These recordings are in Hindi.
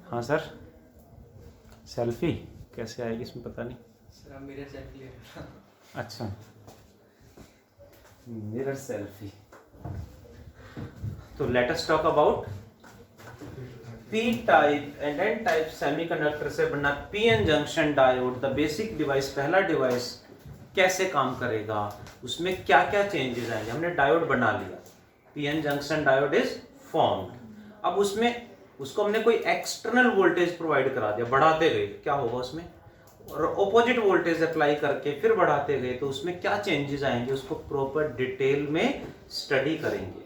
हाँ सर, सेल्फी कैसे आएगी इसमें पता नहीं। सर आप मेरा सेल्फी ले रहे हो। अच्छा, मिरर सेल्फी। तो let us talk about P type and N type semiconductor से बना PN junction diode. The basic device, पहला डिवाइस कैसे काम करेगा, उसमें क्या क्या चेंजेस आएंगे। हमने डायोड बना लिया, PN junction diode is formed. अब उसमें उसको हमने कोई एक्सटर्नल वोल्टेज प्रोवाइड करा दिया, बढ़ाते गए, क्या होगा उसमें, और ऑपोजिट वोल्टेज अप्लाई करके फिर बढ़ाते गए तो उसमें क्या चेंजेस आएंगे, उसको प्रॉपर डिटेल में स्टडी करेंगे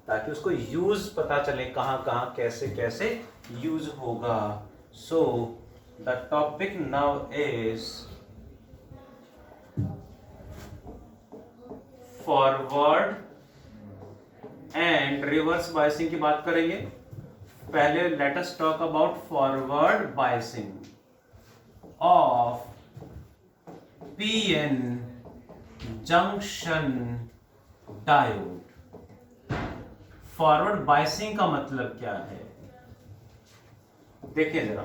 ताकि उसको यूज पता चले, कहाँ कहाँ कैसे कैसे यूज होगा। So the topic now is forward and reverse biasing की बात करेंगे। पहले late us talk about forward biasing of PN junction diode. Forward biasing का मतलब क्या है, देखिए जरा।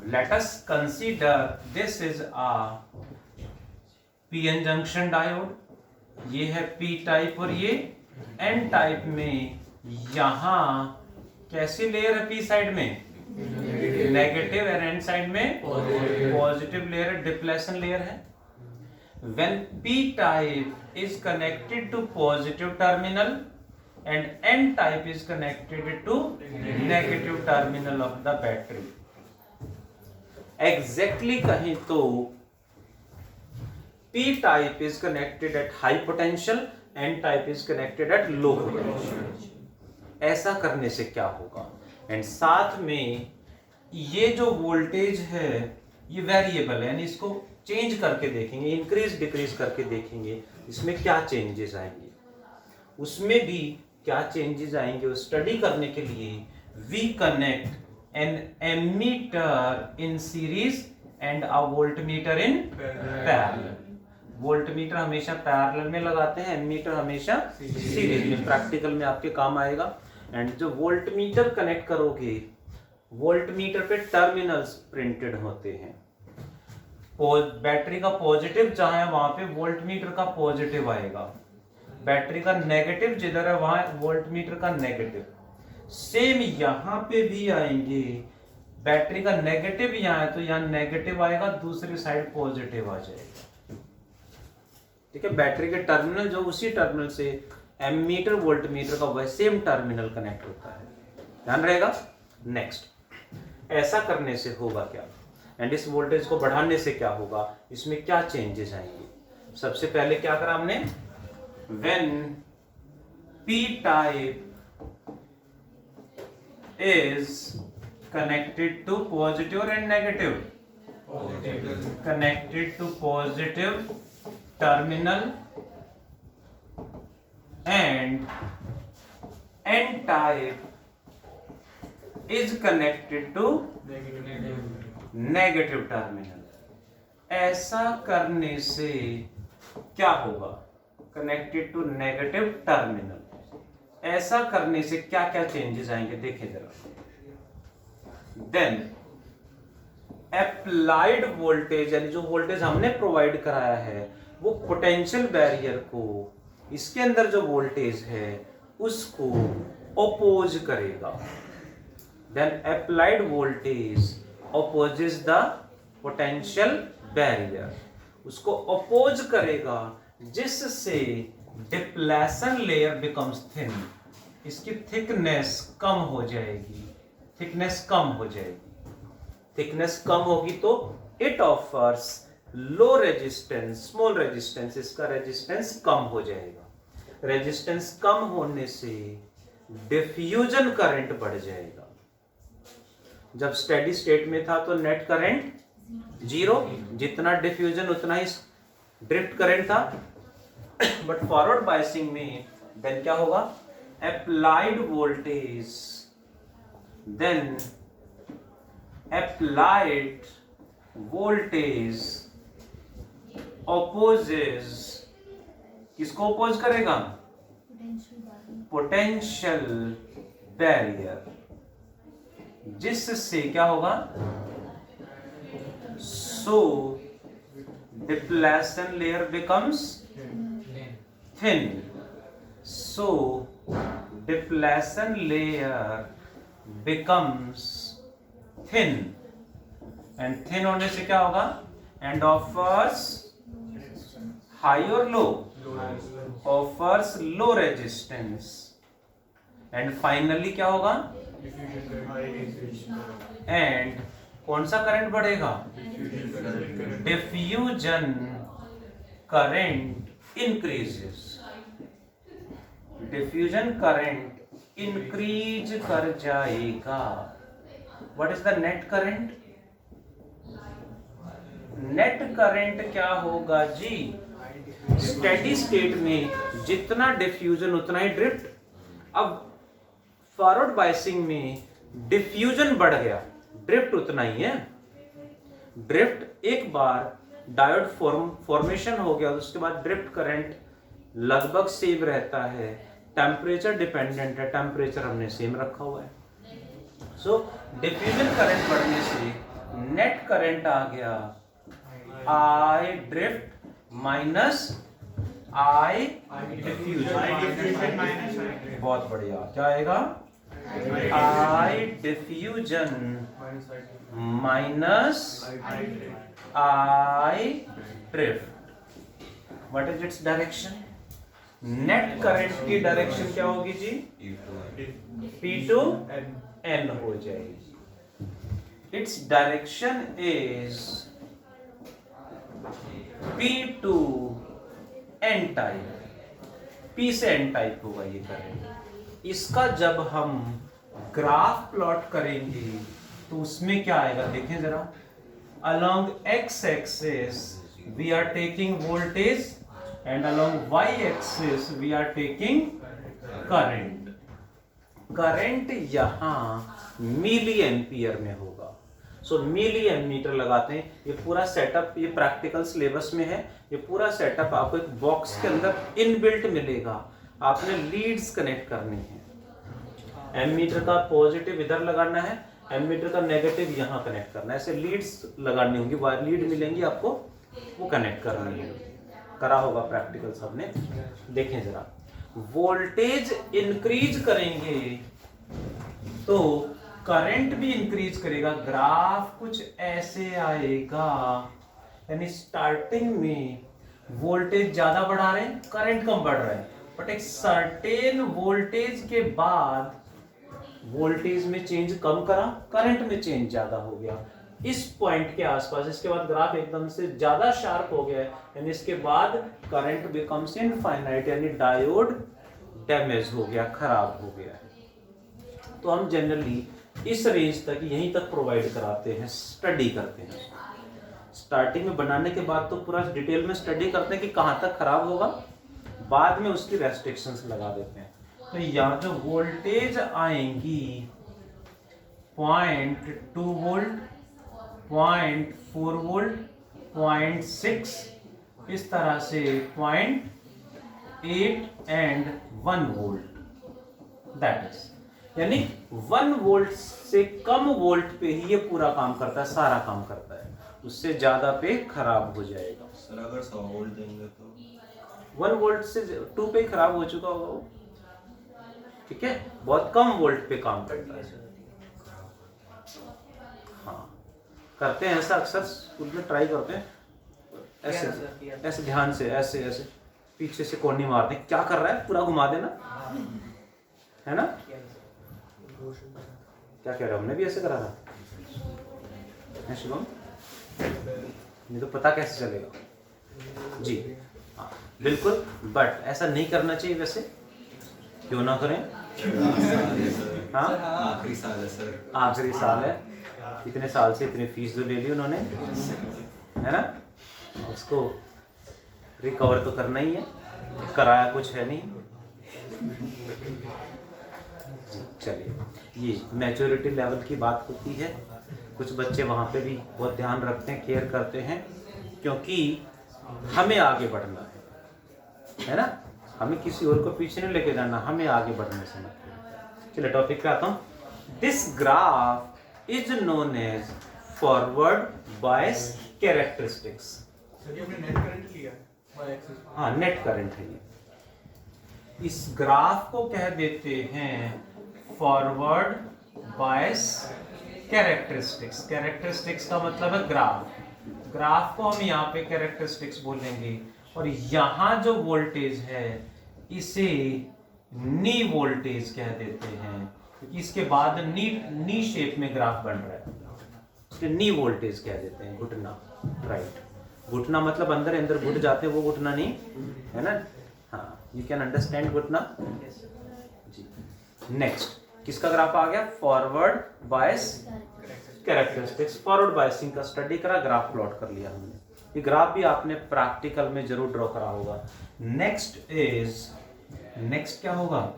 Let us consider this is a PN junction diode, ये है पी टाइप और ये एन टाइप में। यहां कैसी लेयर है, पी साइड में नेगेटिव और एन साइड में पॉजिटिव लेयर, डिप्लेशन लेयर है। When P type is connected to positive terminal and N type is connected to negative terminal of the battery. Exactly कहें तो P type is connected at high potential, N type is connected at low potential. ऐसा करने से क्या होगा, एंड साथ में ये जो वोल्टेज है ये वेरिएबल है, यानी इसको चेंज करके देखेंगे, इंक्रीज डिक्रीज करके देखेंगे इसमें क्या चेंजेस आएंगे, उसमें भी क्या चेंजेस आएंगे। वो स्टडी करने के लिए we connect an ammeter in series and a voltmeter in parallel. Voltmeter हमेशा पैरेलल में लगाते हैं, एमीटर हमेशा सीरीज में, प्रैक्टिकल में आपके काम आएगा। एंड जो वोल्टमीटर कनेक्ट करोगे, वोल्टमीटर पे टर्मिनल्स प्रिंटेड होते हैं, बैटरी का पॉजिटिव जहां है वहां पे वोल्टमीटर का पॉजिटिव आएगा, बैटरी का नेगेटिव जिधर है वहां वोल्टमीटर का नेगेटिव। सेम यहां पे भी आएंगे, बैटरी का नेगेटिव यहां है तो यहां नेगेटिव आएगा, दूसरी साइड पॉजिटिव आ जाएगा। ठीक है, बैटरी के टर्मिनल जो उसी टर्मिनल से एमीटर वोल्टमीटर का वह सेम टर्मिनल कनेक्ट होता है, ध्यान रहेगा। नेक्स्ट, ऐसा करने से होगा क्या, एंड इस वोल्टेज को बढ़ाने से क्या होगा, इसमें क्या चेंजेस आएंगे। सबसे पहले क्या करा हमने, when P type is connected to positive and negative, connected to positive terminal and N type is connected to negative terminal। ऐसा करने से क्या होगा, connected to negative terminal, ऐसा करने से क्या क्या चेंजेस आएंगे देखिए जरा। देन अप्लाइड वोल्टेज, यानी जो वोल्टेज हमने प्रोवाइड कराया है वो पोटेंशियल बैरियर को, इसके अंदर जो वोल्टेज है उसको ओपोज करेगा। Then applied voltage opposes the potential barrier, उसको oppose करेगा जिससे डिप्लेशन लेयर becomes thin, इसकी थिकनेस कम हो जाएगी, थिकनेस कम हो जाएगी, थिकनेस कम होगी तो it offers low resistance, small resistance, इसका रेजिस्टेंस कम हो जाएगा। रेजिस्टेंस कम होने से डिफ्यूजन करंट बढ़ जाएगा। जब स्टेडी स्टेट में था तो नेट करंट जीरो, जितना डिफ्यूजन उतना ही ड्रिफ्ट करंट था। बट फॉरवर्ड बायसिंग में देन क्या होगा, applied voltage, then applied voltage opposes, किसको ओपोज करेगा, पोटेंशियल बैरियर। जिससे क्या होगा, so depletion layer becomes thin, so depletion layer becomes thin, and thin होने से क्या होगा, एंड ऑफर्स हाई और low, offers low resistance, and finally क्या होगा, एंड कौन सा करंट बढ़ेगा, diffusion current increases, diffusion current increase कर जाएगा। What is the net current, net current क्या होगा जी, स्टेडी स्टेट में जितना डिफ्यूजन उतना ही ड्रिफ्ट। अब फॉरवर्ड बायसिंग में डिफ्यूजन बढ़ गया, ड्रिफ्ट उतना ही है। ड्रिफ्ट एक बार डायोड फॉर्मेशन हो गया, उसके बाद ड्रिफ्ट करंट लगभग सेम रहता है। टेम्परेचर डिपेंडेंट है, टेम्परेचर हमने सेम रखा हुआ है। सो डिफ्यूजन करंट बढ़ने से नेट करंट आ गया आई ड्रिफ्ट माइनस आई डिफ्यूजन। बहुत बढ़िया, क्या आएगा, आई diffusion minus I drift. What is its direction, net current की डायरेक्शन क्या होगी जी, P to N हो जाएगी। Its direction is P to N type, P से N टाइप होगा ये करंट। इसका जब हम ग्राफ प्लॉट करेंगे तो उसमें क्या आएगा, देखें जरा, along x axis we are taking voltage and along y axis we are taking current। Current यहां मिली एम्पियर में होगा। सो मिली एमीटर लगाते हैं। ये पूरा सेटअप, ये प्रैक्टिकल सिलेबस में है। ये पूरा सेटअप आपको एक बॉक्स के अंदर इनबिल्ट मिलेगा। आपने लीड्स कनेक्ट करनी है। एमीटर का पॉजिटिव इधर लगाना है, एमीटर का नेगेटिव यहाँ कनेक्ट करना है। ऐसे लीड्स लगानी होंगी, वायर लीड मिलेंगी आपको, वो कनेक्ट करनी है। करा होगा प्रैक्टिकल सबने, देखें जरा। वोल्टेज इंक्रीज करेंगे तो करंट भी इंक्रीज करेगा। ग्राफ कुछ ऐसे आएगा, यानी स्टार्टिंग में वोल्टेज ज्यादा बढ़ा रहे हैं, करंट कम बढ़ रहा है, बट एक सर्टेन वोल्टेज के बाद वोल्टेज में चेंज कम करा, करंट में चेंज ज्यादा हो गया। इस पॉइंट के आसपास इसके बाद ग्राफ एकदम से ज्यादा शार्प हो गया है, यानी इसके बाद करंट बिकम्स इनफाइनाइट, यानी डायोड डैमेज हो गया, खराब हो गया है। तो हम जनरली इस रेंज तक, यहीं तक प्रोवाइड कराते हैं, स्टडी करते हैं। स्टार्टिंग में बनाने के बाद तो पूरा डिटेल में स्टडी करते हैं कि कहाँ तक खराब होगा, बाद में उसकी रेस्ट्रिक्शंस लगा देते हैं। तो यहाँ जो वोल्टेज आएंगी 0.2 वोल्ट, 0.4 वोल्ट, 0.6, इस तरह से 0.8 एंड 1 वोल्ट, दैट इज, यानी 1 वोल्ट से कम वोल्ट पे ही ये पूरा काम करता है, सारा काम करता है। उससे ज्यादा पे खराब हो जाएगा। सर अगर 100 वोल्ट देंगे तो 1 वोल्ट से 2 पे खराब हो चुका होगा वो, ठीक है, बहुत कम वोल्ट पे काम करता है। हाँ, करते हैं ऐसा, अक्सर स्कूल में ट्राई करते हैं। ऐसे ऐसे ध्यान से, ऐसे ऐसे पीछे से कोनी मारते, क्या कर रहा है, पूरा घुमा देना, है ना। क्या कह रहे हो, हमने भी ऐसे करा था शुभम, नहीं तो पता कैसे चलेगा जी। हाँ बिल्कुल, बट ऐसा नहीं करना चाहिए। वैसे क्यों ना करें, हाँ आखिरी साल है सर, आखिरी साल है, इतने साल से इतनी फीस तो ले ली उन्होंने, है ना, उसको रिकवर तो करना ही है, कराया कुछ है नहीं। चलिए, ये मैच्योरिटी लेवल की बात होती है। कुछ बच्चे वहाँ पे भी बहुत ध्यान रखते हैं, केयर करते हैं, क्योंकि हमें आगे बढ़ना है ना, हमें किसी और को पीछे नहीं लेके जाना, हमें आगे बढ़ने से मतलब। चलिए टॉपिक पे आता हूँ। This graph is known as forward bias characteristics. Sir ये हमने नेट करंट लिया y एक्सिस हाँ, नेट करंट है ये। इस ग्राफ को कह देते हैं फॉरवर्ड बायस कैरेक्टरिस्टिक्स। कैरेक्टरिस्टिक्स का मतलब है ग्राफ। ग्राफ को हम यहाँ पे कैरेक्टरिस्टिक्स बोलेंगे, और यहाँ जो वोल्टेज है इसे नी वोल्टेज कह देते हैं, क्योंकि इसके बाद नी शेप में ग्राफ बन रहा है, इसके नी वोल्टेज कह देते हैं, घुटना। राइट, घुटना मतलब अंदर अंदर घुट जाते हैं, वो घुटना नहीं है ना। हाँ, यू कैन अंडरस्टैंड घुटना जी। नेक्स्ट किसका ग्राफ आ गया? Forward bias characteristics. Forward biasing का स्टडी करा, ग्राफ प्लॉट कर लिया हमने। ये ग्राफ भी आपने प्रैक्टिकल में जरूर ड्रॉ करा होगा। नेक्स्ट क्या होगा?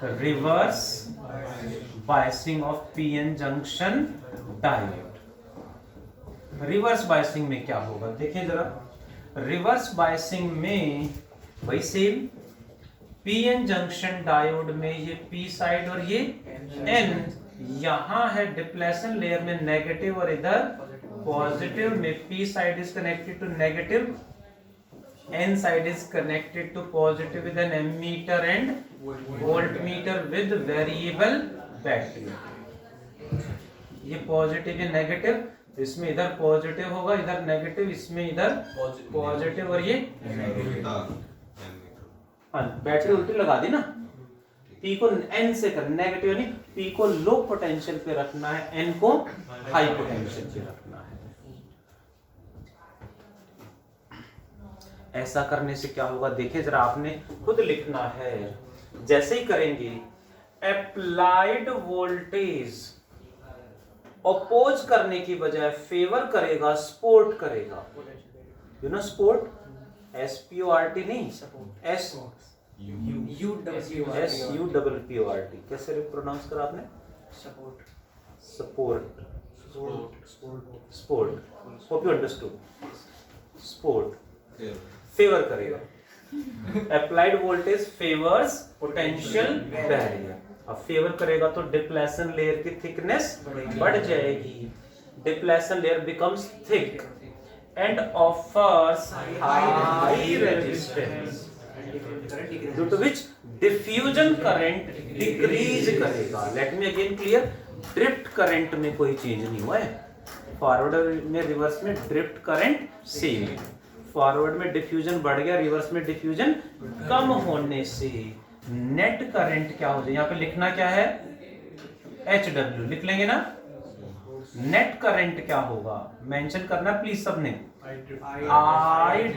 Reverse biasing of PN junction diode. Reverse biasing में क्या होगा देखिए जरा। रिवर्स बायसिंग में वही सेम, पीएन जंक्शन डायोड में ये पी साइड और ये एन, यहां है डिप्लेशन लेयर में नेगेटिव और इधर पॉजिटिव में P side is connected to negative, N side is connected to positive with an ammeter and voltmeter with variable battery. ये पॉजिटिव है नेगेटिव, इसमें इधर पॉजिटिव होगा, इधर नेगेटिव, इसमें इधर पॉजिटिव और ये बैटरी उल्टी लगा दी ना। पी को एन से कर, नेगेटिव यानी पी को लो पोटेंशियल पे रखना है, एन को हाई पोटेंशियल पे रखना है। ऐसा करने से क्या होगा देखिए जरा, आपने खुद लिखना है। जैसे ही करेंगे अप्लाइड वोल्टेज अपोज करने की बजाय फेवर करेगा, सपोर्ट करेगा। यू नो सपोर्ट, SPORT नहीं, SUPPORT। कैसे प्रोनाउंस करा आपने? Support. Hope you understood. Support favour करेगा। Applied voltage favours potential barrier. अब फेवर करेगा तो डिप्लेशन लेयर की थिकनेस बढ़ जाएगी, depletion layer becomes thick and offers high resistance, due to which diffusion current decrease करेगा। Let me again clear, drift current में कोई चेंज नहीं हुआ है। फॉरवर्ड में रिवर्स में ड्रिफ्ट करंट सेम, फॉरवर्ड में डिफ्यूजन बढ़ गया, रिवर्स में डिफ्यूजन कम होने से नेट करंट क्या हो जाए? यहाँ पे लिखना क्या है? HW लिख लेंगे ना। नेट करंट क्या होगा मेंशन करना प्लीज सबने। I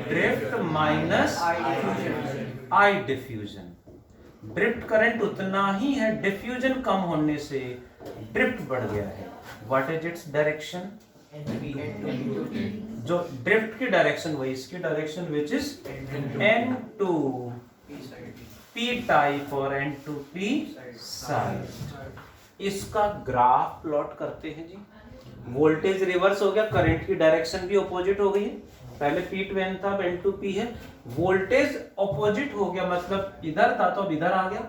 drift minus I diffusion. Drift current उतना ही है, डिफ्यूजन कम होने से ड्रिफ्ट बढ़ गया है। What is its direction? जो ड्रिफ्ट की डायरेक्शन वही इसकी direction which is N2 P type और N2 P साइड। इसका ग्राफ प्लॉट करते हैं जी। वोल्टेज रिवर्स हो गया, करंट की डायरेक्शन भी ऑपोजिट हो गई है। पहले P to N था, अब N to P है। वोल्टेज ऑपोजिट हो गया, मतलब इधर था तो अब इधर आ गया।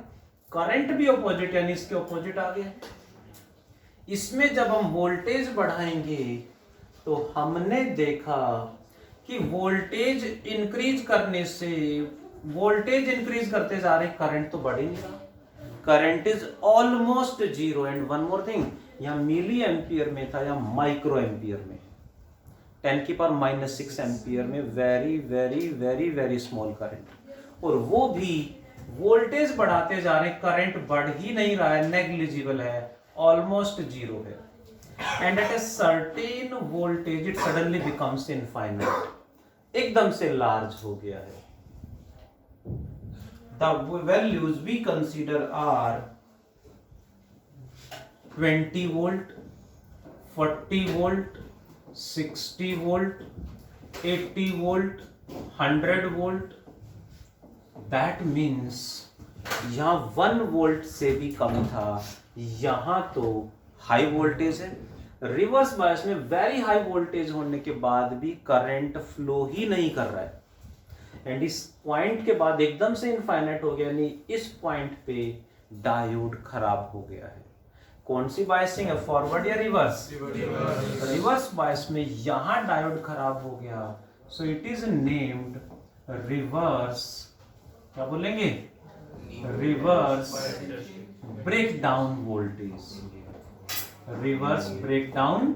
करंट भी ऑपोजिट यानी इसके ऑपोजिट आ गया। इसमें जब हम वोल्टेज बढ़ाएंगे तो हमने देखा कि वोल्टेज इंक्रीज करने से, वोल्टेज इंक्रीज करते जा रहे, करंट तो बढ़ ही नहीं रहा। Current is almost zero. And one more thing, यहाँ मिली एम्पियर में था या माइक्रो एम्पियर में, 10⁻⁻⁶ एम्पियर में, very very very very small current. और वो भी वोल्टेज बढ़ाते जा रहे, करंट बढ़ ही नहीं रहा है, नेग्लिजिबल है, ऑलमोस्ट जीरो है। And at a certain voltage it suddenly becomes infinite, एकदम से लार्ज हो गया है। The values we consider are 20 volt, 40 volt, 60 volt, 80 volt, 100 volt. That means यहां 1 वोल्ट से भी कम था, यहां तो हाई वोल्टेज है। रिवर्स बायस में वेरी हाई वोल्टेज होने के बाद भी करंट फ्लो ही नहीं कर रहा है। एंड इस पॉइंट के बाद एकदम से इनफाइनाइट हो गया, यानी इस पॉइंट पे डायोड खराब हो गया है। कौन सी बायसिंग है, फॉरवर्ड या रिवर्स? रिवर्स बायस में यहां डायोड खराब हो गया, so it is named reverse, क्या बोलेंगे, reverse breakdown voltage, reverse breakdown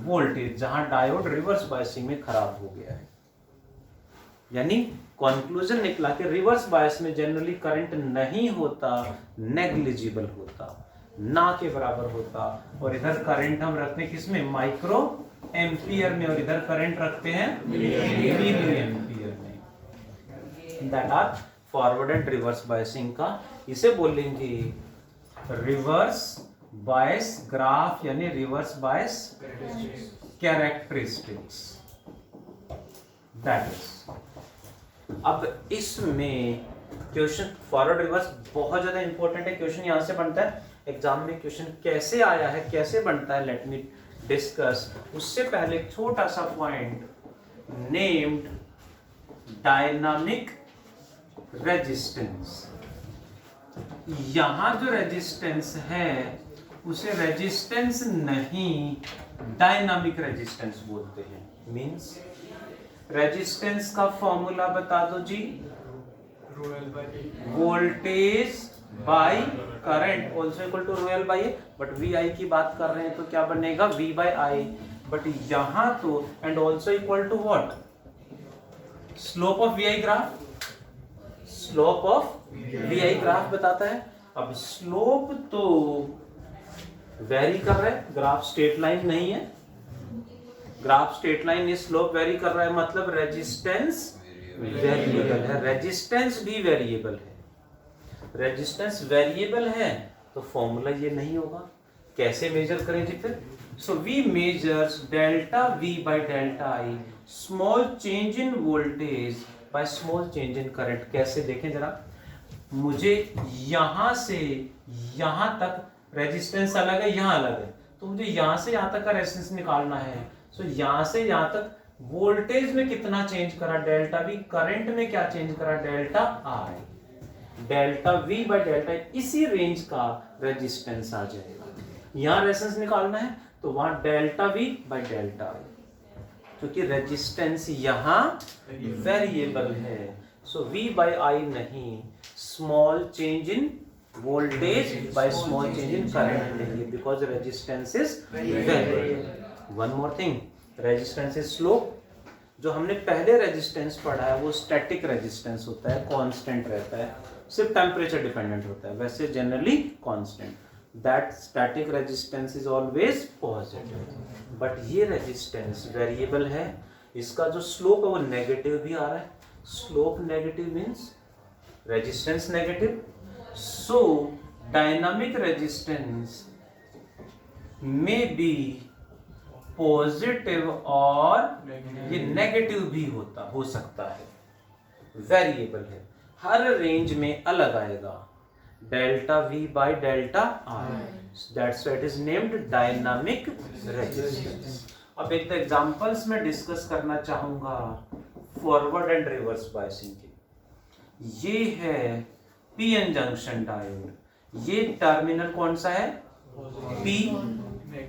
voltage, जहां डायोड रिवर्स बायसिंग में खराब हो गया है। यानी कंक्लूजन निकला कि रिवर्स बायस में जनरली करंट नहीं होता, नेग्लिजिबल होता, ना के बराबर होता, और इधर करंट हम रखते हैं किसमें, माइक्रो एम्पियर में, और इधर करंट रखते हैं मिली एम्पियर में। That are forward and reverse biasing का इसे बोलेंगे रिवर्स बायस ग्राफ, यानी reverse bias characteristics, that is. अब इसमें क्वेश्चन फॉरवर्ड रिवर्स बहुत ज्यादा इंपॉर्टेंट है, क्वेश्चन यहां से बनता है एग्जाम में, क्वेश्चन कैसे आया है, कैसे बनता है, लेट मी डिस्कस। उससे पहले एक छोटा सा पॉइंट, नेम्ड डायनामिक रेजिस्टेंस। यहां जो रेजिस्टेंस है उसे रेजिस्टेंस नहीं डायनामिक रेजिस्टेंस बोलते हैं। मींस रेजिस्टेंस का फॉर्मूला बता दो जी, voltage by current also equal to rho L by A, but V I की बात कर रहे हैं तो क्या बनेगा, वी बाई आई, बट यहां तो and also equal to what, slope of V I graph, slope of V I graph बताता है। अब स्लोप तो वेरी कर रहा है, ग्राफ स्ट्रेट लाइन नहीं है, ग्राफ स्ट्रेट लाइन, ये स्लोप वेरी कर रहा है, मतलब रेजिस्टेंस वेरिएबल है, रेजिस्टेंस भी वेरिएबल है, रेजिस्टेंस वेरिएबल है तो फॉर्मूला ये नहीं होगा। कैसे मेजर करें जी फिर, so we measures delta V by delta I, small change in voltage by small change in current. कैसे देखें जरा, मुझे यहां से यहां तक रेजिस्टेंस अलग है, यहां अलग है, तो मुझे यहां से यहां तक का रेजिस्टेंस निकालना है। सो यहां से यहां तक वोल्टेज में कितना चेंज करा, डेल्टा वी, करंट में क्या चेंज करा, delta I, delta V by delta, इसी रेंज का रेजिस्टेंस आ जाएगा। यहां रेजिस्टेंस निकालना है तो वहां डेल्टा वी बाय डेल्टा आई, क्योंकि रेजिस्टेंस यहां वेरिएबल है, सो वी बाय आई नहीं, small change in voltage by small change in current नहीं, because resistance is variable. One more thing, resistance is slope. जो हमने पहले रेजिस्टेंस पढ़ा है वो स्टैटिक रेजिस्टेंस होता है, कांस्टेंट रहता है, सिर्फ टेम्परेचर डिपेंडेंट होता है, वैसे generally constant. That static resistance is always positive, but ये रेजिस्टेंस वेरिएबल है, इसका जो स्लोप है वो नेगेटिव भी आ रहा है। Slope negative means resistance negative, सो डायनामिक रेजिस्टेंस में बी पॉजिटिव और ये नेगेटिव भी हो सकता है, वेरिएबल है, हर रेंज में अलग आएगा, delta V by delta I, that's why it is named dynamic resistance. अब एक एग्जांपल्स में डिस्कस करना चाहूंगा फॉरवर्ड एंड रिवर्स बायसिंग की। ये है पीएन जंक्शन डायोड, ये टर्मिनल कौन सा है, पी,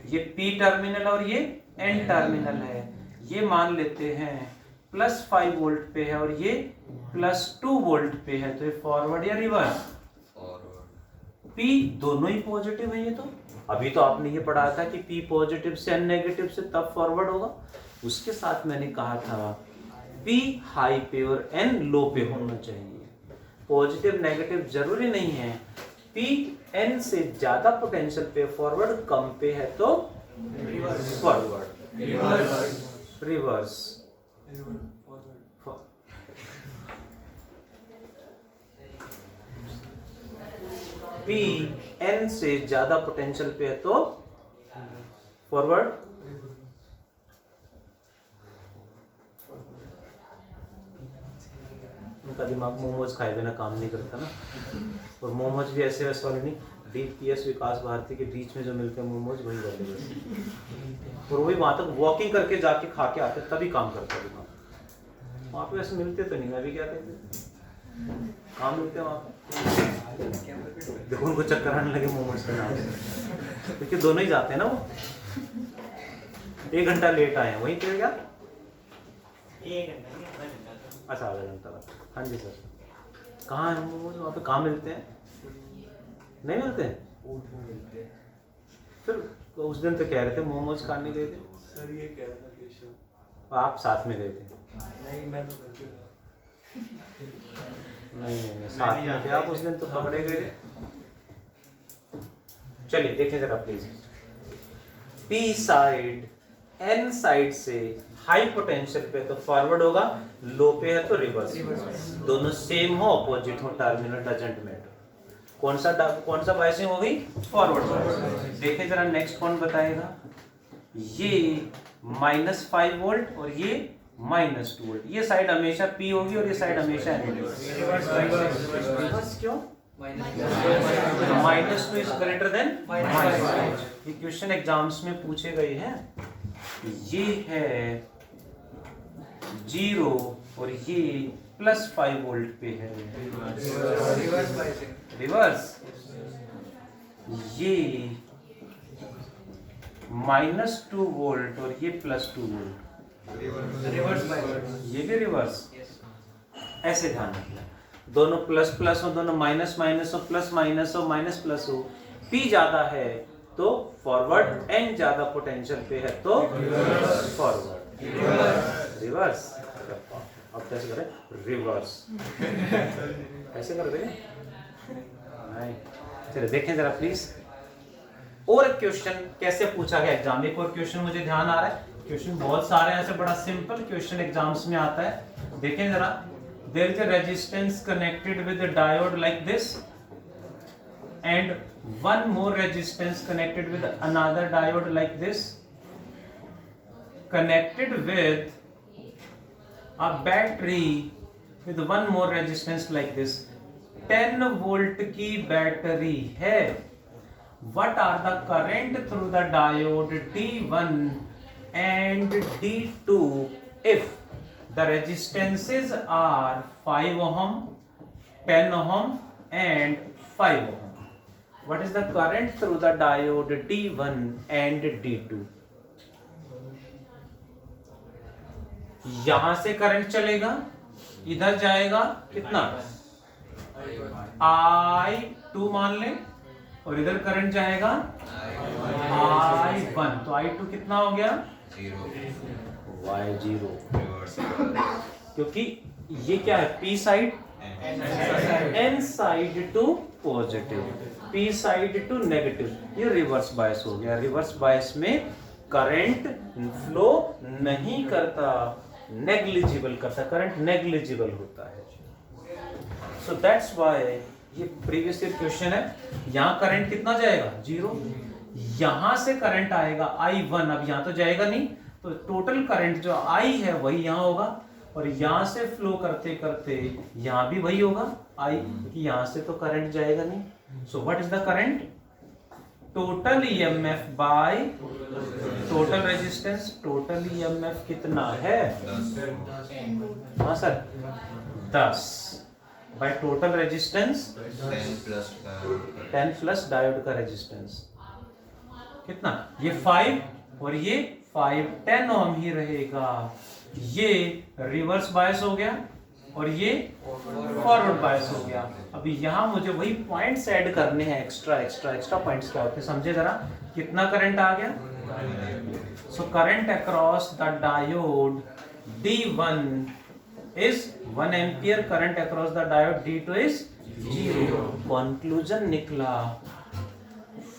ये पी टर्मिनल और ये एन टर्मिनल है। ये मान लेते हैं +5 वोल्ट पे है और ये +2 वोल्ट पे है, तो ये फॉरवर्ड या रिवर्स, पी दोनों ही पॉजिटिव है। ये तो अभी तो आपने ये पढ़ा था कि पी पॉजिटिव से एन नेगेटिव से तब फॉरवर्ड होगा, उसके साथ मैंने कहा था पी हाई पे और एन लो पे होना चाहिए। पॉजिटिव नेगेटिव जरूरी नहीं है, पी एन से ज्यादा पोटेंशियल पे फॉरवर्ड, कम पे है तो फॉरवर्ड, रिवर्स। पी एन से ज्यादा पोटेंशियल पे है तो फॉरवर्ड, उनका दिमाग मोमोज खाए बिना काम नहीं करता ना, और मोमोज भी ऐसे वैसे वाले नहीं, डीपीएस विकास भारती के बीच में जो मिलते हैं मोमोज वही वाले बस, और वही वहां तक वॉकिंग करके जाके खा के आते तभी काम करता दिमाग, वहां पे वैसे मिलते तो नहीं, मैं भी क्या कहते काम मिलते हैं वहां पे। देखो उनको चक्कर आने लगे मोमेंट्स के नाम से, क्योंकि दोनों ही जाते हैं ना वो। 1 घंटा लेट आए हैं, वही क्या? 1 घंटा नहीं, आधा घंटा। अच्छा, आधा घंटा बाद। हाँ जी सर, कहाँ है मोमोज? वहाँ पे कहाँ मिलते हैं? नहीं मिलते हैं? फिर उस दिन तो कह रहे थे मोमोज खाने गए थे, सर ये कह रहा था केशव। आप साथ में गए थे? नहीं मैं तो घर पे था। नहीं, साथ में थे आप उस दिन, तो पकड़े गए थे। चलिए देखें जरा please. P side N side से हाई पोटेंशियल पे तो फॉरवर्ड होगा, लो पे है तो रिवर्स। दोनों सेम हो, अपोजिट हो, टर्मिनल डजंट मैटर। कौन सा बायसिंग हो गई? Forward biasing. देखें जरा नेक्स्ट कौन बताएगा। ये -5 वोल्ट और ये -2 वोल्ट, ये साइड हमेशा P होगी और ये साइड हमेशा N होगी। रिवर्स क्यों? -2 इज ग्रेटर देन -5। ये क्वेश्चन एग्जाम्स में पूछे गए हैं। ये है 0 और ये +5 वोल्ट पे है, रिवर्स। ये -2 वोल्ट और ये +2 वोल्ट, ये भी रिवर्स। ऐसे ध्यान रखना, दोनों प्लस प्लस हो, दोनों माइनस माइनस हो, प्लस माइनस हो, माइनस प्लस हो। P ज्यादा है तो फॉरवर्ड, N ज्यादा पोटेंशियल पे है तो फॉरवर्ड, रिवर्स। अब कैसे करें? रिवर्स ऐसे कर देंगे? नहीं, चलिए देखें जरा प्लीज। और एक क्वेश्चन कैसे पूछा गया एग्जाम, एक और क्वेश्चन मुझे ध्यान आ रहा है। क्वेश्चन बहुत सारे ऐसे, बड़ा सिंपल क्वेश्चन एग्जाम्स में आता है। देखें जरा। There is a resistance connected with a diode like this and one more resistance connected with another diode like this, connected with a battery with one more resistance like this। 10 volt की बैटरी है। What are the current through the diode D1 and D2 if the resistances are 5 ohm, 10 ohm and 5 ohm? What is the current through the diode D1 and D2? यहां से करंट चलेगा, इधर जाएगा, कितना? I2 मान ले, और इधर करंट जाएगा I1, तो I2 कितना हो गया? 0। क्योंकि ये क्या है? P side, N side to positive, P side to negative, ये रिवर्स बायस हो गया। रिवर्स बायस में करंट फ्लो नहीं करता, नेग्लिजिबल करता, करंट नेग्लिजिबल होता है। सो दैट्स व्हाई ये प्रीवियस ईयर क्वेश्चन है। यहाँ करंट कितना जाएगा? 0। यहां से करंट आएगा I1, अब यहां तो जाएगा नहीं, तो टोटल करंट जो I है वही यहां होगा, और यहां से फ्लो करते करते यहां भी वही होगा I, क्योंकि यहां से तो करंट जाएगा नहीं। So what is the current? Total EMF by total resistance. Total EMF कितना है? हाँ sir, 10 by total resistance 10 plus diode का रेजिस्टेंस कितना? ये 5 और ये 5, 10 ओम ही रहेगा। ये रिवर्स बायस हो गया और ये फॉरवर्ड बायस हो गया। अभी यहाँ मुझे वही पॉइंट्स ऐड करने हैं, एक्स्ट्रा पॉइंट्स क्या होते हैं समझे जरा। कितना करंट आ गया? So current across the diode D1 is 1 ampere, current across the diode D2 is 0। Conclusion निकला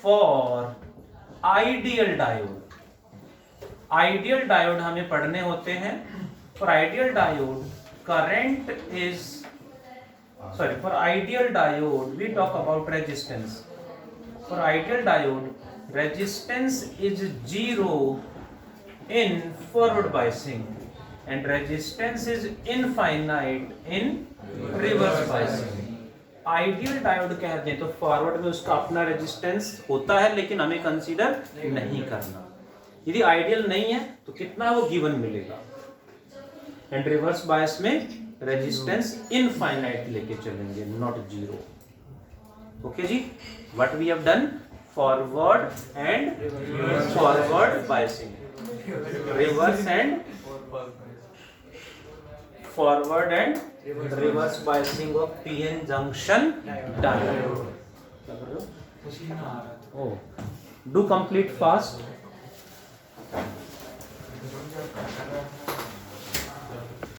for ideal diode. Ideal diode हमें पढ़ने होते हैं। For ideal diode current is, sorry, for ideal diode we talk about resistance. For ideal diode resistance is 0 in forward biasing and resistance is infinite in reverse biasing. Ideal diode कहते हैं तो फॉरवर्ड में उसका अपना रेजिस्टेंस होता है, लेकिन हमें कंसीडर नहीं करना। यदि आइडियल नहीं है तो कितना वो गिवन मिलेगा। एंड रिवर्स बायस में रेजिस्टेंस इनफाइनाइट लेके चलेंगे, नॉट 0। ओके जी, what we have done, forward and forward biasing, reverse and forward and reverse biasing of PN junction diode. पसीना आ रहा था। Oh, do complete fast.